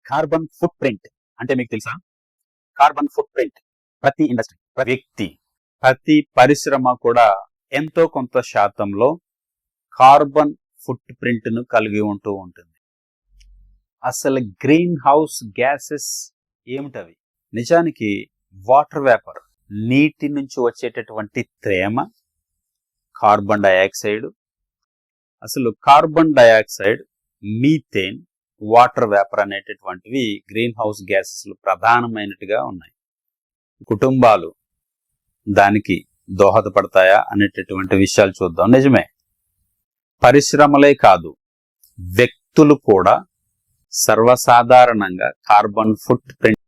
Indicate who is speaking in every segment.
Speaker 1: Carbon foot print అంటే మీకు తెలుసా? కార్బన్ ఫుట్ ప్రింట్ ప్రతి ఇండస్ట్రీ, ప్రతి వ్యక్తి, ప్రతి పరిశ్రమ కూడా ఎంతో కొంత శాతంలో కార్బన్ ఫుట్ ప్రింట్ ను కలిగి ఉంటూ ఉంటుంది. అసలు గ్రీన్ హౌస్ గ్యాసెస్ ఏమిటవి? నిజానికి వాటర్ వేపర్, నీటి నుంచి వచ్చేటటువంటి తేమ, కార్బన్ డయాక్సైడ్, అసలు carbon dioxide, methane, water vapour అనేటటువంటివి గ్రీన్ హౌస్ గ్యాసెస్ ప్రధానమైనట్టుగా ఉన్నాయి. కుటుంబాలు దానికి దోహదపడతాయా అనేటటువంటి విషయాలు చూద్దాం. నిజమే, పరిశ్రమలే కాదు, వ్యక్తులు కూడా సర్వసాధారణంగా carbon foot print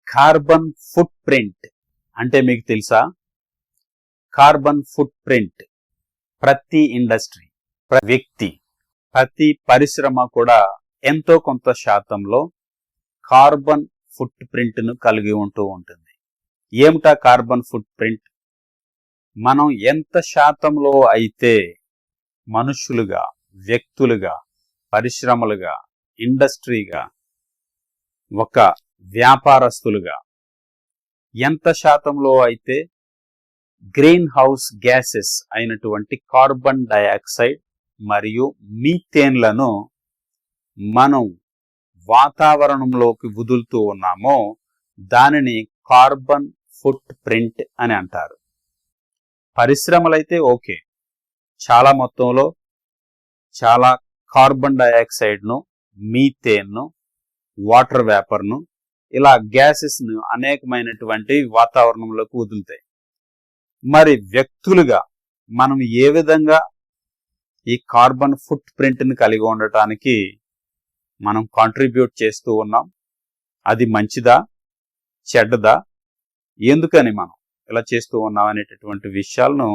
Speaker 1: carbon foot print అంటే మీకు తెలుసా? కార్బన్ ఫుట్ ప్రింట్ ప్రతి ఇండస్ట్రీ, ప్రతి వ్యక్తి, ప్రతి పరిశ్రమ కూడా ఎంతో కొంత శాతంలో కార్బన్ ఫుట్ ప్రింట్ ను కలిగి ఉంటూ ఉంటుంది. ఏమిటా కార్బన్ ఫుట్ ప్రింట్? మనం ఎంత శాతంలో అయితే మనుషులుగా, వ్యక్తులుగా, పరిశ్రమలుగా, ఇండస్ట్రీగా, ఒక వ్యాపారస్తులుగా ఎంత శాతంలో అయితే గ్రీన్ హౌస్ గ్యాసెస్ అయినటువంటి కార్బన్ డయాక్సైడ్ మరియు మీథేన్లను మనం వాతావరణంలోకి వదులుతూ ఉన్నామో దానిని కార్బన్ ఫుట్ ప్రింట్ అని అంటారు. పరిశ్రమలైతే ఓకే, చాలా మొత్తంలో చాలా కార్బన్ డయాక్సైడ్ను, మీథేన్ను, వాటర్ వేపర్ను, ఇలా గ్యాసెస్ ను అనేకమైనటువంటి వాతావరణంలోకి వదులుతాయి. మరి వ్యక్తులుగా మనం ఏ విధంగా ఈ కార్బన్ ఫుట్ ప్రింట్ ని కలిగి ఉండటానికి మనం కాంట్రిబ్యూట్ చేస్తూ ఉన్నాం? అది మంచిదా, చెడ్డదా, ఎందుకని మనం ఇలా చేస్తూ ఉన్నాం అనేటటువంటి విషయాలను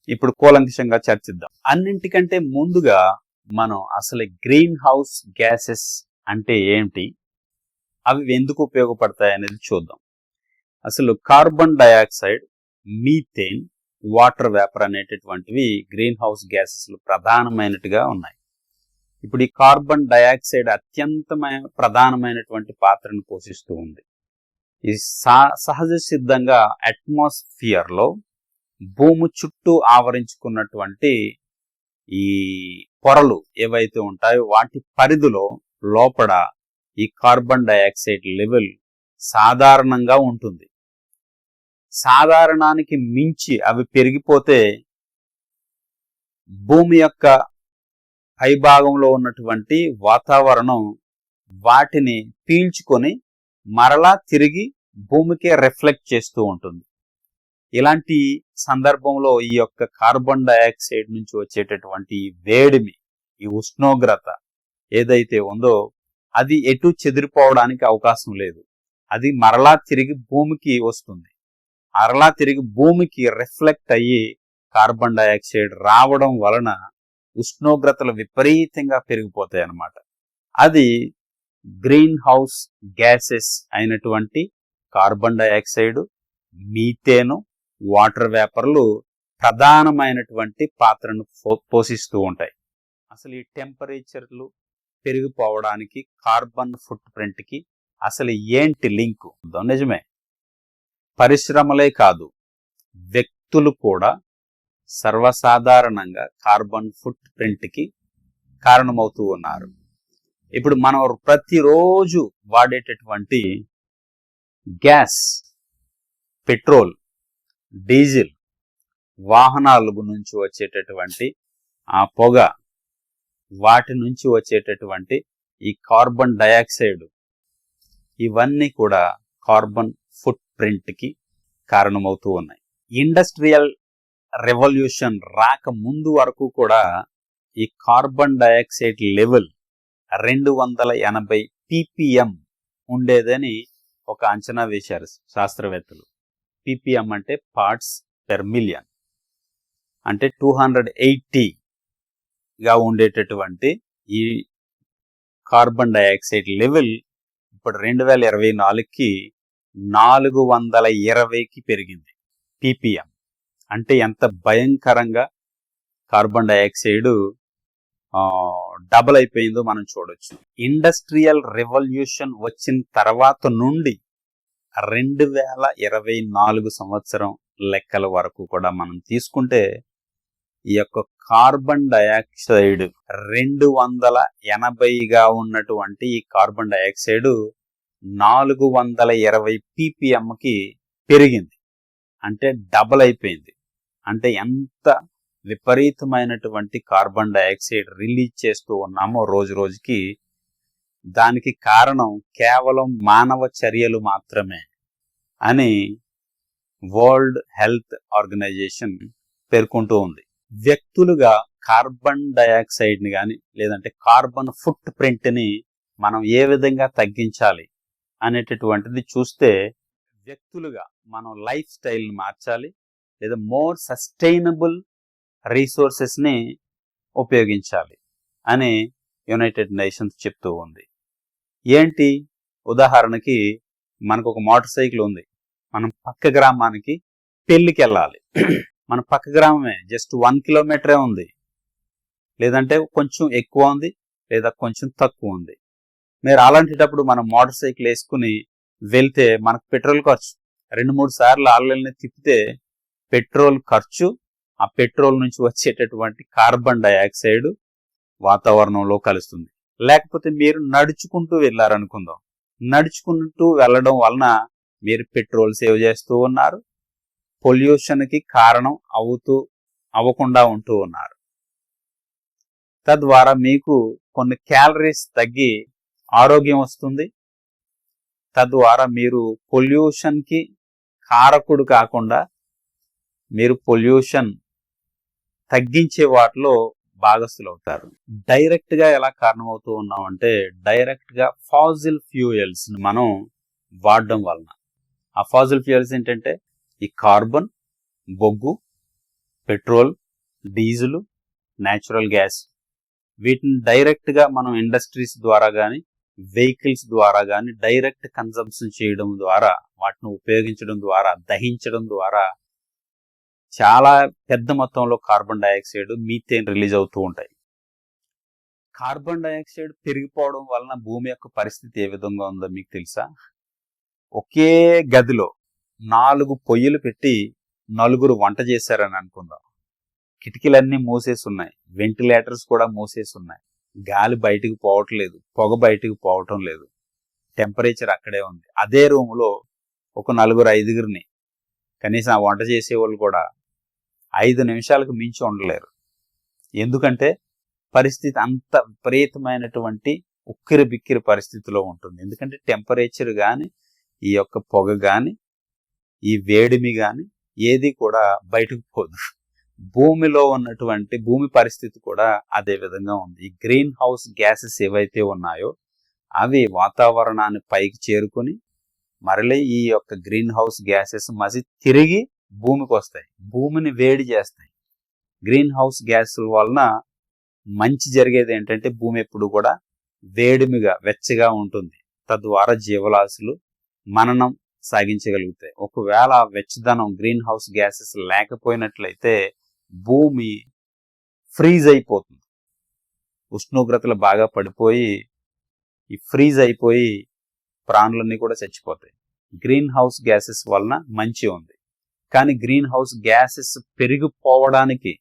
Speaker 1: ఇప్పుడు కూలంకషంగా చర్చిద్దాం. అన్నింటికంటే ముందుగా మనం అసలు గ్రీన్ హౌస్ గ్యాసెస్ అంటే ఏంటి, అవి ఎందుకు ఉపయోగపడతాయి అనేది చూద్దాం. అసలు carbon dioxide, methane, water vapour అనేటటువంటివి గ్రీన్ హౌస్ గ్యాసెస్ ప్రధానమైనట్టుగా ఉన్నాయి. ఇప్పుడు ఈ కార్బన్ డయాక్సైడ్ అత్యంతమైన ప్రధానమైనటువంటి పాత్రను పోషిస్తూ ఉంది. ఈ సహజ సిద్ధంగా అట్మాస్ఫియర్ లో భూమి చుట్టూ ఆవరించుకున్నటువంటి ఈ పొరలు ఏవైతే ఉంటాయో వాటి పరిధిలో లోపల ఈ కార్బన్ డయాక్సైడ్ లెవెల్ సాధారణంగా ఉంటుంది. సాధారణానికి మించి అవి పెరిగిపోతే భూమి యొక్క పైభాగంలో ఉన్నటువంటి వాతావరణం వాటిని పీల్చుకొని మరలా తిరిగి భూమికే రిఫ్లెక్ట్ చేస్తూ ఉంటుంది. ఇలాంటి సందర్భంలో ఈ యొక్క కార్బన్ డయాక్సైడ్ నుంచి వచ్చేటటువంటి వేడిమి, ఈ ఉష్ణోగ్రత ఏదైతే ఉందో అది ఎటు చెదిరిపోవడానికి అవకాశం లేదు. అది మరలా తిరిగి భూమికి వస్తుంది. మరలా తిరిగి భూమికి రిఫ్లెక్ట్ అయ్యి కార్బన్ డయాక్సైడ్ రావడం వలన ఉష్ణోగ్రతలు విపరీతంగా పెరిగిపోతాయి అన్నమాట. అది గ్రీన్ హౌస్ గ్యాసెస్ అయినటువంటి కార్బన్ డయాక్సైడ్, మీథేను, వాటర్ వేపర్లు ప్రధానమైనటువంటి పాత్రను పోషిస్తూ ఉంటాయి. అసలు ఈ టెంపరేచర్లు పెరిగిపోవడానికి కార్బన్ ఫుట్ ప్రింట్ కి అసలు ఏంటి లింక్? నిజమే, పరిశ్రమలే కాదు, వ్యక్తులు కూడా సర్వసాధారణంగా కార్బన్ ఫుట్ ప్రింట్ కి కారణమవుతూ ఉన్నారు. ఇప్పుడు మనం ప్రతిరోజు వాడేటటువంటి గ్యాస్, పెట్రోల్, డీజిల్, వాహనాల నుంచి వచ్చేటటువంటి ఆ పొగ, వాటి నుంచి వచ్చేటటువంటి ఈ కార్బన్ డయాక్సైడ్, ఇవన్నీ కూడా కార్బన్ ఫుట్ ప్రింట్ కి కారణమవుతూ ఉన్నాయి. ఇండస్ట్రియల్ రెవల్యూషన్ రాక ముందు వరకు కూడా ఈ కార్బన్ డయాక్సైడ్ లెవెల్ 280 ppm ఉండేదని ఒక అంచనా వేశారు శాస్త్రవేత్తలు. ppm అంటే పార్ట్స్ పెర్ మిలియన్. అంటే 280గా ఉండేటటువంటి ఈ కార్బన్ డైఆక్సైడ్ లెవెల్ ఇప్పుడు 2024కి 420కి పెరిగింది ppm. అంటే ఎంత భయంకరంగా కార్బన్ డైఆక్సైడ్ డబుల్ అయిపోయిందో మనం చూడొచ్చు. ఇండస్ట్రియల్ రెవల్యూషన్ వచ్చిన తర్వాత నుండి 2024 సంవత్సరం లెక్కల వరకు కూడా మనం తీసుకుంటే ఈ యొక్క కార్బన్ డైఆక్సైడ్ 280గా ఉన్నటువంటి ఈ కార్బన్ డైఆక్సైడ్ 420 ppmకి పెరిగింది. అంటే డబుల్ అయిపోయింది. అంటే ఎంత విపరీతమైనటువంటి కార్బన్ డైఆక్సైడ్ రిలీజ్ చేస్తూ ఉన్నామో రోజు రోజుకి, దానికి కారణం కేవలం మానవ చర్యలు మాత్రమే అని వరల్డ్ హెల్త్ ఆర్గనైజేషన్ పేర్కొంటూ ఉంది. వ్యక్తులుగా కార్బన్ డైఆక్సైడ్ని కానీ లేదంటే కార్బన్ ఫుట్ ప్రింట్ని మనం ఏ విధంగా తగ్గించాలి అనేటటువంటిది చూస్తే, వ్యక్తులుగా మనం లైఫ్ స్టైల్ని మార్చాలి, లేదా మోర్ సస్టైనబుల్ రీసోర్సెస్ని ఉపయోగించాలి అని యునైటెడ్ నేషన్స్ చెప్తూ ఉంది. ఏంటి? ఉదాహరణకి మనకు ఒక మోటార్ సైకిల్ ఉంది, మనం పక్క గ్రామానికి పెళ్ళికి వెళ్ళాలి. మన పక్క గ్రామమే, జస్ట్ 1 కిలోమీటరే ఉంది, లేదంటే కొంచెం ఎక్కువ ఉంది లేదా కొంచెం తక్కువ ఉంది. మీరు అలాంటిటప్పుడు మనం మోటార్ సైకిల్ వేసుకుని వెళ్తే మనకు పెట్రోల్ ఖర్చు 2-3 సార్లు ఆన్లైన్లో తిప్పితే పెట్రోల్ ఖర్చు, ఆ పెట్రోల్ నుంచి వచ్చేటటువంటి కార్బన్ డైఆక్సైడ్ వాతావరణంలో కలుస్తుంది. లేకపోతే మీరు నడుచుకుంటూ వెళ్ళారనుకుందాం, నడుచుకుంటూ వెళ్ళడం వలన మీరు పెట్రోల్ సేవ్ చేస్తూ ఉన్నారు, పొల్యూషన్కి కారణం అవ్వకుండా ఉంటూ ఉన్నారు. తద్వారా మీకు కొన్ని క్యాలరీస్ తగ్గి ఆరోగ్యం వస్తుంది. తద్వారా మీరు పొల్యూషన్కి కారకుడు కాకుండా మీరు పొల్యూషన్ తగ్గించే వాటిలో భాగస్థులు అవుతారు. డైరెక్ట్గా ఎలా కారణమవుతూ ఉన్నామంటే, డైరెక్ట్గా ఫాజిల్ ఫ్యూయల్స్ మనం వాడడం వలన. ఆ ఫాజిల్ ఫ్యూయల్స్ ఏంటంటే ఈ కార్బన్, బొగ్గు, పెట్రోల్, డీజిల్, న్యాచురల్ గ్యాస్. వీటిని డైరెక్ట్గా మనం ఇండస్ట్రీస్ ద్వారా కానీ వెహికల్స్ ద్వారా కానీ డైరెక్ట్ కన్సంప్షన్ చేయడం ద్వారా, వాటిని ఉపయోగించడం ద్వారా, దహించడం ద్వారా చాలా పెద్ద మొత్తంలో కార్బన్ డైఆక్సైడ్, మీథేన్ రిలీజ్ అవుతూ ఉంటాయి. కార్బన్ డైఆక్సైడ్ పెరిగిపోవడం వలన భూమి యొక్క పరిస్థితి ఏ విధంగా ఉందో మీకు తెలుసా? ఒకే గదిలో 4 పొయ్యిలు పెట్టి 4 వంట చేశారని అనుకుందాం. కిటికీలన్నీ మూసేసి ఉన్నాయి, వెంటిలేటర్స్ కూడా మూసేసి ఉన్నాయి, గాలి బయటకు పోవట్లేదు, పొగ బయటకు పోవటం లేదు, టెంపరేచర్ అక్కడే ఉంది. అదే రూమ్లో ఒక 4-5 కనీసం ఆ వంట చేసేవాళ్ళు కూడా 5 నిమిషాలకు మించి ఉండలేరు. ఎందుకంటే పరిస్థితి అంత విపరీతమైనటువంటి ఉక్కిరి బిక్కిరి పరిస్థితిలో ఉంటుంది. ఎందుకంటే టెంపరేచర్ కానీ, ఈ యొక్క పొగ కానీ, ఈ వేడిమి కానీ ఏది కూడా బయటకు పోదు. భూమిలో ఉన్నటువంటి భూమి పరిస్థితి కూడా అదే విధంగా ఉంది. ఈ గ్రీన్ హౌస్ గ్యాసెస్ ఏవైతే ఉన్నాయో అవి వాతావరణాన్ని పైకి చేరుకుని మరలి ఈ యొక్క గ్రీన్ హౌస్ గ్యాసెస్ మళ్ళీ తిరిగి భూమికి వస్తాయి, భూమిని వేడి చేస్తాయి. గ్రీన్ హౌస్ గ్యాసుల వలన మంచి జరిగేది ఏంటంటే భూమి ఎప్పుడు కూడా వేడిమిగా వెచ్చగా ఉంటుంది. తద్వారా జీవరాశులు మననం సాగించగలుగుతాయి. ఒకవేళ వెచ్చదనం గ్రీన్ హౌస్ గ్యాసెస్ లేకపోయినట్లయితే భూమి ఫ్రీజ్ అయిపోతుంది. ఉష్ణోగ్రతలు బాగా పడిపోయి ఈ ఫ్రీజ్ అయిపోయి ప్రాణులన్నీ కూడా చచ్చిపోతాయి. గ్రీన్ హౌస్ గ్యాసెస్ వలన మంచి ఉంది. కానీ గ్రీన్ హౌస్ గ్యాసెస్ పెరిగిపోవడానికి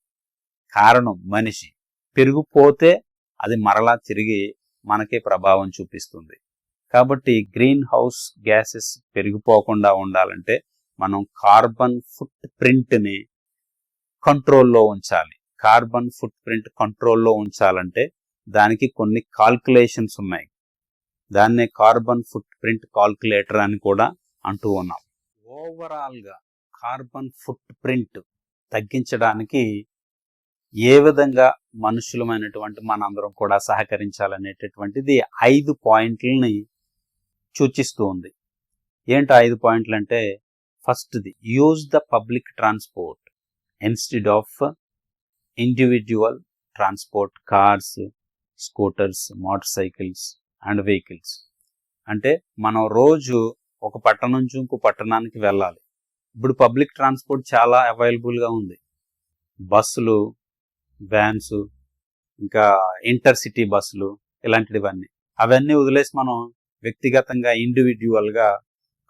Speaker 1: కారణం మనిషి. పెరిగిపోతే అది మరలా తిరిగి మనకే ప్రభావం చూపిస్తుంది. కాబట్టి గ్రీన్ హౌస్ గ్యాసెస్ పెరిగిపోకుండా ఉండాలంటే మనం కార్బన్ ఫుట్ ప్రింట్ని కంట్రోల్లో ఉంచాలి. కార్బన్ ఫుట్ ప్రింట్ కంట్రోల్లో ఉంచాలంటే దానికి కొన్ని కాల్కులేషన్స్ ఉన్నాయి. దాన్నే కార్బన్ ఫుట్ ప్రింట్ కాల్కులేటర్ అని కూడా అంటూ ఉన్నాం. ఓవరాల్గా కార్బన్ ఫుట్ ప్రింట్ తగ్గించడానికి ఏ విధంగా మనుషులమైనటువంటి మనందరం కూడా సహకరించాలనేటటువంటిది 5 పాయింట్లని సూచిస్తూ ఉంది. ఏంటి 5 పాయింట్లు అంటే, ఫస్ట్ది use the public transport instead of individual transport, cars, scooters, motor cycles and vehicles. అంటే మనం రోజు ఒక పట్టణం నుంచి ఇంకో పట్టణానికి వెళ్ళాలి. ఇప్పుడు పబ్లిక్ ట్రాన్స్పోర్ట్ చాలా అవైలబుల్గా ఉంది. బస్సులు, వ్యాన్స్, ఇంకా ఇంటర్సిటీ బస్సులు, ఇలాంటివన్నీ. అవన్నీ వదిలేసి మనం వ్యక్తిగతంగా ఇండివిడ్యువల్గా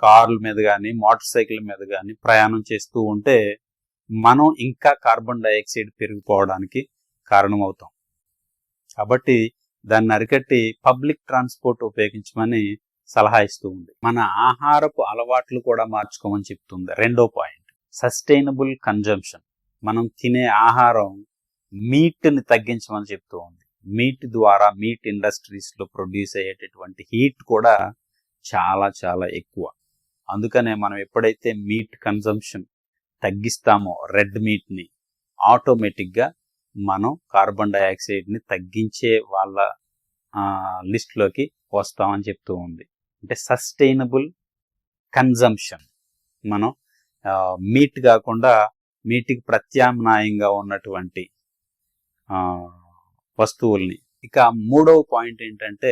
Speaker 1: కార్ల మీద కానీ మోటార్ సైకిల్ మీద కానీ ప్రయాణం చేస్తూ ఉంటే మనం ఇంకా కార్బన్ డైఆక్సైడ్ పెరిగిపోవడానికి కారణమవుతాం. కాబట్టి దాన్ని అరికట్టి పబ్లిక్ ట్రాన్స్పోర్ట్ ఉపయోగించమని సలహా ఇస్తూ ఉంది. మన ఆహారపు అలవాట్లు కూడా మార్చుకోమని చెప్తుంది. రెండో పాయింట్, సస్టైనబుల్ కన్జంప్షన్. మనం తినే ఆహారం మీట్ని తగ్గించమని చెప్తూ ఉంది. మీట్ ద్వారా, మీట్ ఇండస్ట్రీస్లో ప్రొడ్యూస్ అయ్యేటటువంటి హీట్ కూడా చాలా చాలా ఎక్కువ. అందుకనే మనం ఎప్పుడైతే మీట్ కన్జంప్షన్ తగ్గిస్తామో, రెడ్ మీట్ని, ఆటోమేటిక్గా మనం కార్బన్ డైఆక్సైడ్ని తగ్గించే వాళ్ళ లిస్ట్లోకి వస్తామని చెప్తూ ఉంది. అంటే సస్టైనబుల్ కన్జంప్షన్. మనం మీట్ కాకుండా మీట్కి ప్రత్యామ్నాయంగా ఉన్నటువంటి వస్తువుల్ని. ఇక మూడవ పాయింట్ ఏంటంటే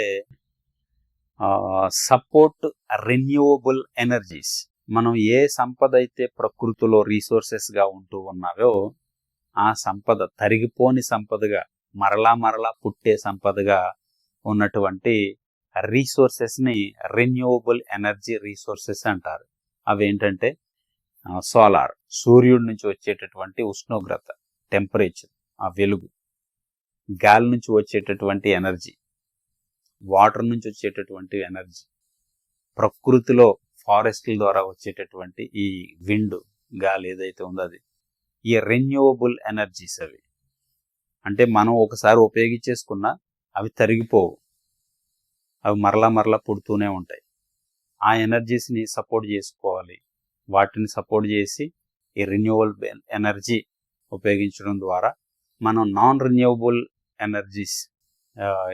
Speaker 1: సపోర్ట్ రెన్యూవబుల్ ఎనర్జీస్. మనం ఏ సంపద అయితే ప్రకృతిలో రీసోర్సెస్గా ఉంటూ ఉన్నావో ఆ సంపద తరిగిపోని సంపదగా, మరలా మరలా పుట్టే సంపదగా ఉన్నటువంటి రీసోర్సెస్ని రెన్యూవబుల్ ఎనర్జీ రీసోర్సెస్ అంటారు. అవి ఏంటంటే సోలార్, సూర్యుడి నుంచి వచ్చేటటువంటి ఉష్ణోగ్రత, టెంపరేచర్, ఆ వెలుగు, గాలి నుంచి వచ్చేటటువంటి ఎనర్జీ, వాటర్ నుంచి వచ్చేటటువంటి ఎనర్జీ, ప్రకృతిలో ఫారెస్ట్ల ద్వారా వచ్చేటటువంటి ఈ విండ్, గాలి ఏదైతే ఉందో అది. ఈ రెన్యూవబుల్ ఎనర్జీస్ అవి. అంటే మనం ఒకసారి ఉపయోగించేసుకున్నా అవి తరిగిపోవు, అవి మరలా మరలా పుడుతూనే ఉంటాయి. ఆ ఎనర్జీస్ని సపోర్ట్ చేసుకోవాలి. వాటిని సపోర్ట్ చేసి ఈ రెన్యూవబుల్ ఎనర్జీ ఉపయోగించడం ద్వారా మనం నాన్ రెన్యూవబుల్ ఎనర్జీస్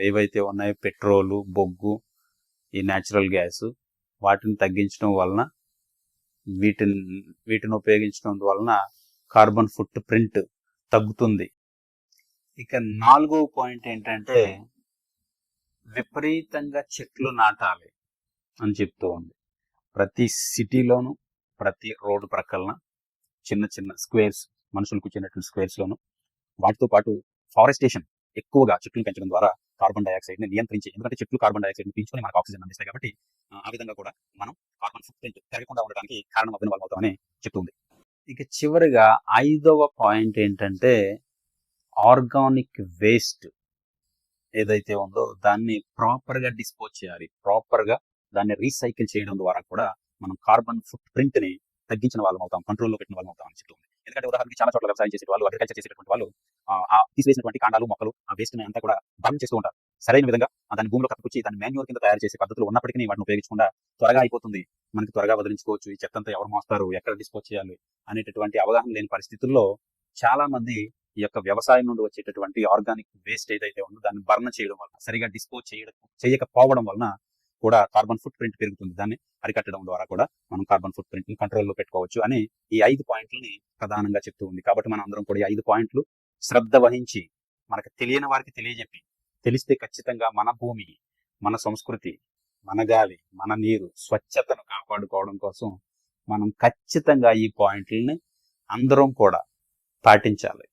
Speaker 1: ఏవైతే ఉన్నాయో, పెట్రోలు, బొగ్గు, ఈ న్యాచురల్ గ్యాస్, వాటిని తగ్గించడం వలన, వీటిని ఉపయోగించడం వలన కార్బన్ ఫుట్ ప్రింట్ తగ్గుతుంది. ఇక నాలుగవ పాయింట్ ఏంటంటే విపరీతంగా చెట్లు నాటాలి అని చెప్తూ ఉంది. ప్రతి సిటీలోను, ప్రతి రోడ్డు ప్రక్కలన చిన్న చిన్న స్క్వేర్స్, మనుషులు కూర్చున్నటువంటి స్క్వేర్స్లోను, వాటితో పాటు ఫారెస్టేషన్, ఎక్కువగా చెట్లు పెంచడం ద్వారా కార్బన్ డైఆక్సైడ్ని నియంత్రించి, ఎందుకంటే చెట్లు కార్బన్ డైఆక్సైడ్ని పీల్చుకొని మనకు ఆక్సిజన్ అందిస్తాయి కాబట్టి ఆ విధంగా కూడా మనం కార్బన్ ఫుట్ ప్రింట్ పెరగకుండా ఉండడానికి కారణం అవ్వని వాళ్ళు అవుతామని చెప్తుంది. ఇక చివరిగా ఐదవ పాయింట్ ఏంటంటే ఆర్గానిక్ వేస్ట్ ఏదైతే ఉందో దాన్ని ప్రాపర్గా డిస్పోజ్ చేయాలి. ప్రాపర్గా దాన్ని రీసైకిల్ చేయడం ద్వారా కూడా మనం కార్బన్ ఫుట్ ప్రింట్ని తగ్గించిన వాళ్ళం అవుతాం, కంట్రోల్లో పెట్టిన వాళ్ళం అవుతాం అని చెప్తుంది. ఎందుకంటే ఉదాహరణకి చాలా చోట్ల వ్యవసాయం చేసే వాళ్ళు, అగ్రికల్చర్ చేసేటువంటి వాళ్ళు ఆ తీసివేసినటువంటి కాండాలు, మొక్కలు, ఆ వేస్ట్ని అంతా కూడా బర్న్ చేస్తూ ఉంటారు. సరైన విధంగా దాన్ని భూమిలో కప్పుకొచ్చి దాన్ని మాన్యూర్ కింద తయారు చేసే పద్ధతులు ఉన్నప్పటికీ వాటిని ఉపయోగించకుండా త్వరగా అయిపోతుంది, మనకి త్వరగా వదిలించుకోవచ్చు, ఈ చెత్తంతా ఎవరు మోస్తారు, ఎక్కడ డిస్పోజ్ చేయాలి అనేటటువంటి అవగాహన లేని పరిస్థితుల్లో చాలా మంది ఈ యొక్క వ్యవసాయం నుండి వచ్చేటటువంటి ఆర్గానిక్ వేస్ట్ ఏదైతే ఉందో దాన్ని బర్న్ చేయడం వలన, సరిగా డిస్పోజ్ చేయకపోవడం వలన కూడా కార్బన్ ఫుట్ ప్రింట్ పెరుగుతుంది. దాన్ని అరికట్టడం ద్వారా కూడా మనం కార్బన్ ఫుట్ ప్రింట్ని కంట్రోల్లో పెట్టుకోవచ్చు అని ఈ 5 పాయింట్లని ప్రధానంగా చెప్తూ ఉంది. కాబట్టి మనం అందరం కూడా ఈ 5 పాయింట్లు శ్రద్ధ వహించి మనకు తెలియని వారికి తెలియజెప్పి, తెలిస్తే ఖచ్చితంగా మన భూమి, మన సంస్కృతి, మన గాలి, మన నీరు, స్వచ్ఛతను కాపాడుకోవడం కోసం మనం ఖచ్చితంగా ఈ పాయింట్లని అందరం కూడా పాటించాలి.